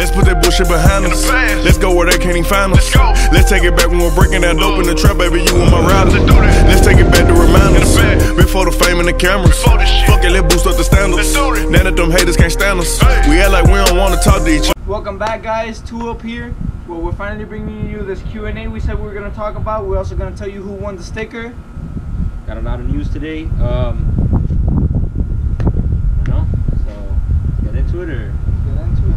Let's put that bullshit behind us. Let's go where they can't even find us. Let's take it back when we're breaking that dope in the trap, baby, you and my rider. Let's take it back to remind us. Before the fame and the cameras. Fuck it, let's boost up the standards. Now that them haters can't stand us, we act like we don't want to talk to each other. Welcome back, guys. Two up here. Well, we're finally bringing you this Q&A we said we were going to talk about. We're also going to tell you who won the sticker. Got a lot of news today. You know, so get into it or get into it.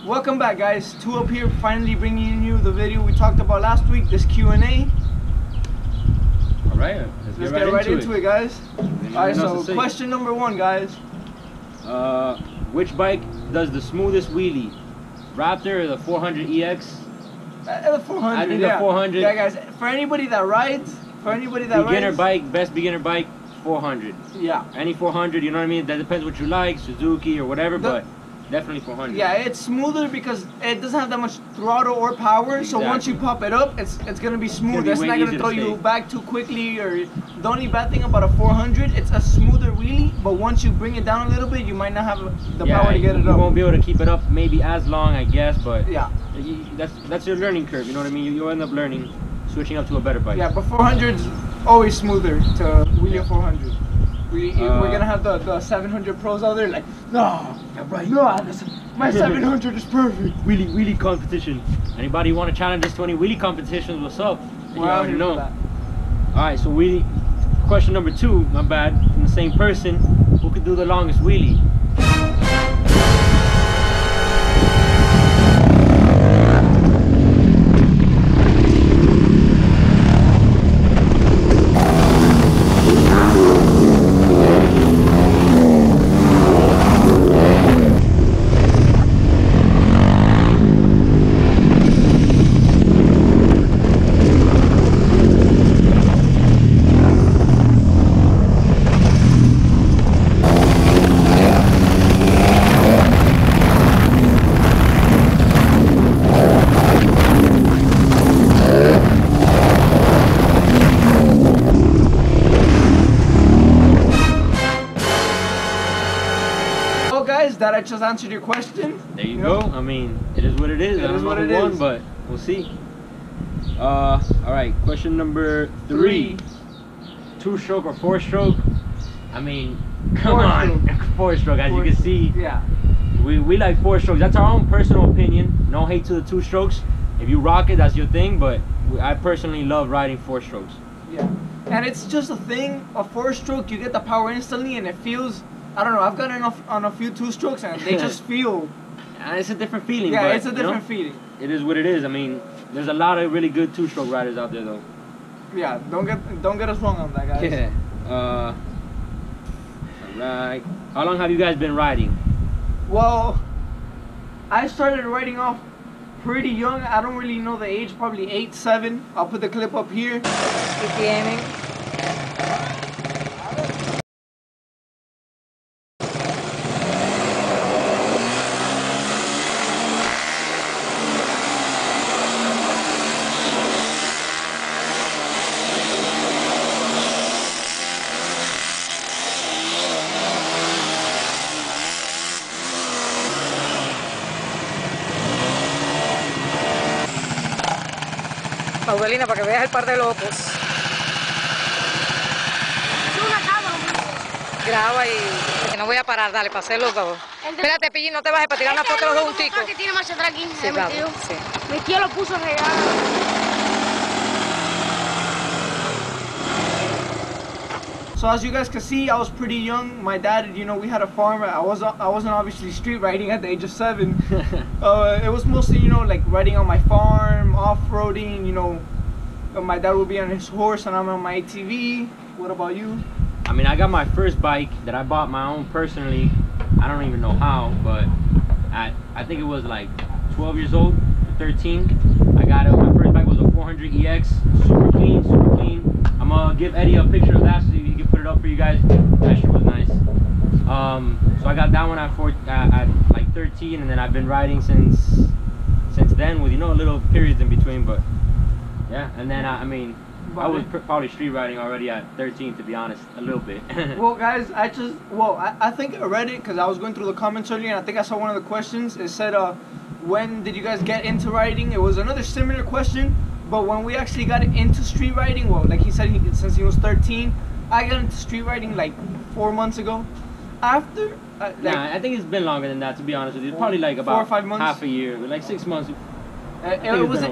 Welcome back, guys. Two up here, finally bringing you the video we talked about last week. This Q&A. All right, let's get right into it, guys. All right, so question number one, guys. Which bike does the smoothest wheelie? Raptor or the 400 EX? The 400. I think the 400. Yeah, guys. For anybody that rides, beginner bike, best beginner bike, 400. Yeah. Any 400, you know what I mean? That depends what you like, Suzuki or whatever, but definitely 400. Yeah, it's smoother because it doesn't have that much throttle or power. So once you pop it up, it's gonna be smooth. It's not gonna throw you back too quickly. Or the only bad thing about a 400, it's a smoother wheelie. But once you bring it down a little bit, you might not have the power to get it up. You won't be able to keep it up maybe as long, I guess. But yeah, that's your learning curve. You know what I mean? You end up learning, switching up to a better bike. Yeah, but 400's always smoother to wheelie a 400. We're gonna have the 700 pros out there like, no, my 700 is perfect. Wheelie competition. Anybody want to challenge us to any wheelie competitions? What's up? You already know. All right, so wheelie. Question number two, my bad, from the same person. Who could do the longest wheelie? That I just answered your question. There you go. I mean, it is what it is. I don't know who won, but we'll see. All right, question number three. 2-stroke or 4-stroke? I mean, come on, 4-stroke. As you can see, yeah, we like 4-strokes. That's our own personal opinion. No hate to the 2-strokes. If you rock it, that's your thing. But I personally love riding 4-strokes. Yeah, and it's just a thing. A 4-stroke, you get the power instantly, and it feels. I don't know, I've gotten on a few 2-strokes and they just feel... It's a different feeling. Yeah, but, it's a different feeling. It is what it is. I mean, there's a lot of really good 2-stroke riders out there, though. Yeah, don't get us wrong on that, guys. Yeah. Alright. How long have you guys been riding? Well, I started riding off pretty young. I don't really know the age, probably 8, 7. I'll put the clip up here. Abuelina, para que veas el par de locos. Es una cámara. Graba y no voy a parar, dale, para hacerlo todo. Espérate, Pillín, no te bajes para tirar una foto de los dos junticos. Que tiene marcha atrás aquí, sí, claro, sí. Mi tío lo puso regalo. So as you guys can see, I was pretty young. My dad, you know, we had a farm. I wasn't obviously street riding at the age of 7. It was mostly, you know, like riding on my farm, off-roading, you know. My dad would be on his horse and I'm on my ATV. What about you? I mean, I got my first bike that I bought my own personally. I don't even know how, but I think it was like 12 years old, 13. I got it. My first bike was a 400 EX, super clean, super clean. I'm gonna give Eddie a picture of that so he can put it up for you guys. That shit was nice. So I got that one at like 13, and then I've been riding since then, with, you know, little periods in between. But yeah, and then I mean, I was probably street riding already at 13, to be honest, a little bit. Well, guys, I think I read it because I was going through the comments earlier, and I think I saw one of the questions. It said, when did you guys get into riding? It was another similar question, but when we actually got into street riding, well, like he said, since he was 13, I got into street riding like 4 months ago. After, nah, I think it's been longer than that, to be honest with you. Probably like about 4 or 5 months, half a year, like 6 months. It was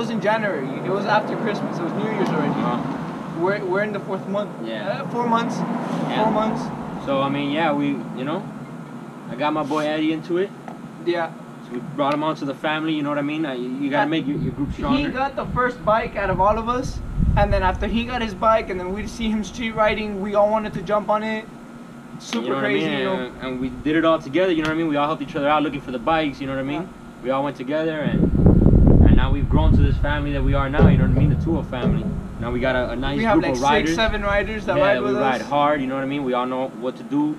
in January. It was after Christmas. It was New Year's already. We're in the 4th month. Yeah. 4 months. Yeah. 4 months. So I mean, yeah, I got my boy Eddie into it. Yeah. So we brought him onto the family. You know what I mean? You gotta make your group stronger. He got the first bike out of all of us, and then after he got his bike, and then we'd see him street riding, we all wanted to jump on it. Super crazy, you know. And we did it all together. You know what I mean? We all helped each other out, looking for the bikes. You know what I mean? Yeah. We all went together, and now we've grown to this family that we are now. You know what I mean? The Tuo family. Now we got a nice group of riders. 6, 7 riders that ride with us. We ride hard. You know what I mean? We all know what to do.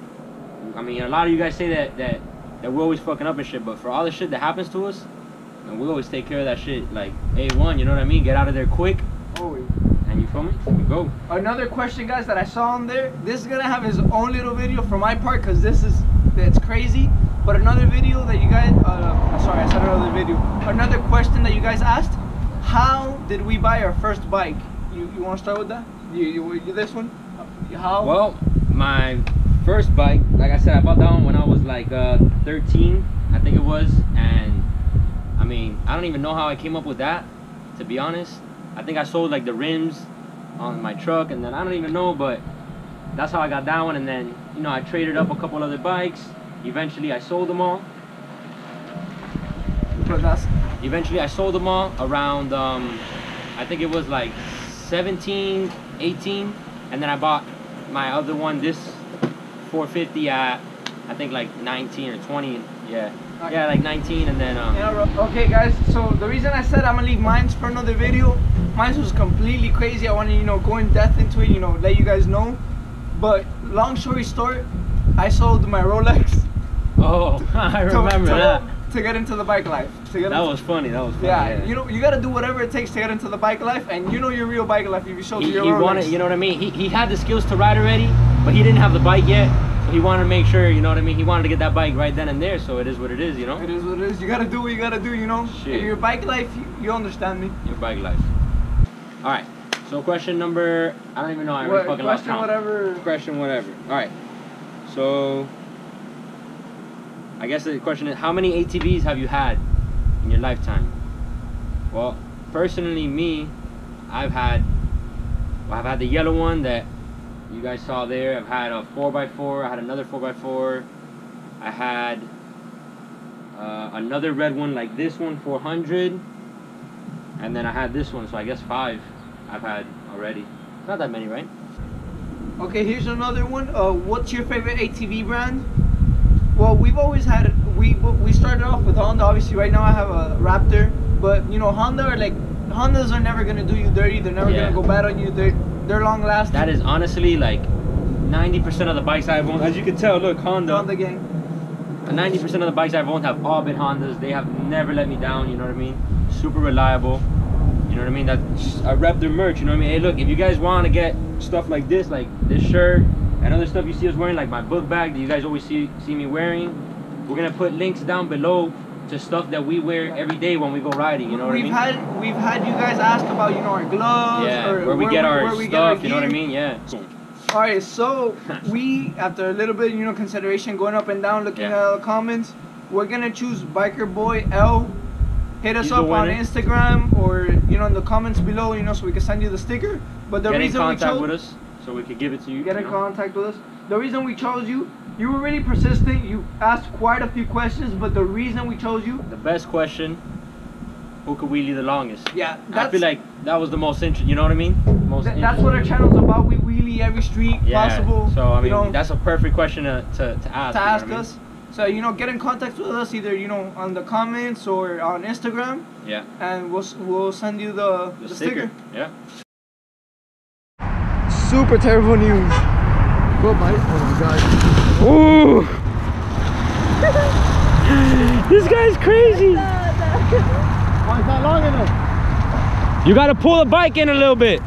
I mean, a lot of you guys say that we're always fucking up and shit, but for all the shit that happens to us, and we always take care of that shit like A1. You know what I mean? Get out of there quick. Always. And you feel me? We go. Another question, guys, that I saw on there. This is gonna have his own little video for my part, cause it's crazy. But another video that you guys, sorry, I said another video. Another question that you guys asked: how did we buy our first bike? You want to start with that? You this one? How? Well, my first bike, like I said, I bought that one when I was like 13, I think it was, and I mean, I don't even know how I came up with that, to be honest. I think I sold like the rims on my truck, and then I don't even know, but that's how I got that one. And then, you know, I traded up a couple other bikes. Eventually I sold them all. Eventually I sold them all around, I think it was like 17, 18, and then I bought my other one, this 450 at, I think like 19 or 20, yeah. Okay. Yeah, like 19, and then okay, guys, so the reason I said I'm gonna leave mine for another video, mine was completely crazy. I want to, you know, go in depth into it, you know, let you guys know. But long story short, I sold my Rolex. Oh, I remember that. To get into the bike life. That was funny. Yeah, you know, you gotta do whatever it takes to get into the bike life, and you know your real bike life if you show your Rolex. Wanted, you know what I mean? He had the skills to ride already, but he didn't have the bike yet. So he wanted to make sure, you know what I mean? He wanted to get that bike right then and there, so it is what it is, you know? It is what it is. You gotta do what you gotta do, you know? Shit. Your bike life, you understand me. Your bike life. Alright, so question number, I don't even know, I already fucking lost count. Question whatever. Alright, so I guess the question is, how many ATVs have you had in your lifetime? Well, personally, me, I've had the yellow one that you guys saw there. I've had a 4x4. I had another 4x4. I had another red one like this one, 400. And then I had this one, so I guess 5 I've had already. Not that many, right? Okay, here's another one. What's your favorite ATV brand? Well, we've always had, we started off with Honda. Obviously, right now I have a Raptor. But, you know, Hondas are never going to do you dirty. They're never going to go bad on you. They're long lasting. That is honestly like 90% of the bikes I've owned. As you can tell, look, Honda gang. 90% of the bikes I've owned have all been Hondas. They have never let me down, you know what I mean? Super reliable. You know what I mean? I rep their merch, you know what I mean? Hey, look, if you guys want to get stuff like this shirt, and other stuff you see us wearing, like my book bag that you guys always see me wearing, we're going to put links down below to stuff that we wear every day when we go riding, you know what I mean? We've had you guys ask about, you know, our gloves, or where we get our stuff, you know what I mean? Yeah. Alright, so we, after a little bit, you know, consideration, going up and down, looking at the comments, we're gonna choose Biker Boy L. Hit us up on Instagram, or, you know, in the comments below, you know, so we can send you the sticker. But the reason we chose, get in contact with us so we could give it to you. Get in contact with us. The reason we chose you, you were really persistent. You asked quite a few questions, but the reason we chose you, the best question, who could wheelie the longest? Yeah, I feel like that was the most interesting, you know what I mean? That's what our channel's about. We wheelie every street possible. So I mean, you know, that's a perfect question to ask. To ask us. So, you know, get in contact with us either, you know, on the comments or on Instagram. Yeah. And we'll send you the sticker. Yeah. Super terrible news. Go bite. Oh my god. Ooh. This guy's crazy. Why is that long enough? You gotta pull the bike in a little bit.